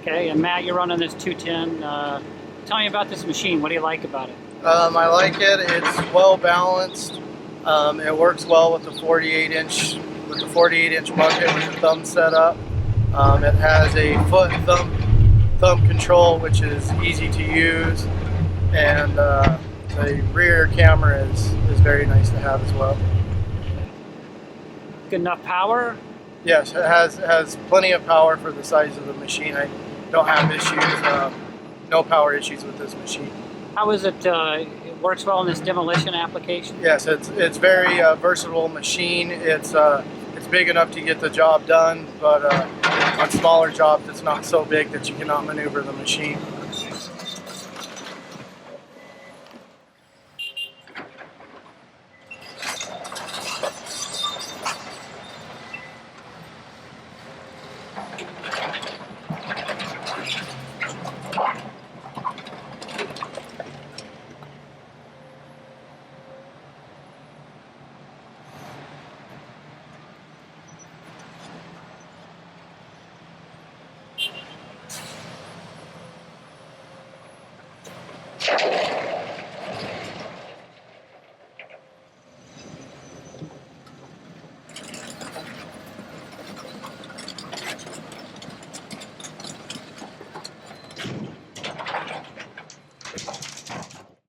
Okay, and Matt, you're running this 210. Tell me about this machine. What do you like about it? I like it. It's well balanced. It works well with the 48-inch bucket with the thumb setup. It has a foot and thumb control, which is easy to use, and the rear camera is very nice to have as well. Good enough power? Yes, it has plenty of power for the size of the machine. I don't have issues, no power issues with this machine. How is it? It works well in this demolition application? Yes, it's very versatile machine. It's big enough to get the job done, but on smaller jobs, it's not so big that you cannot maneuver the machine.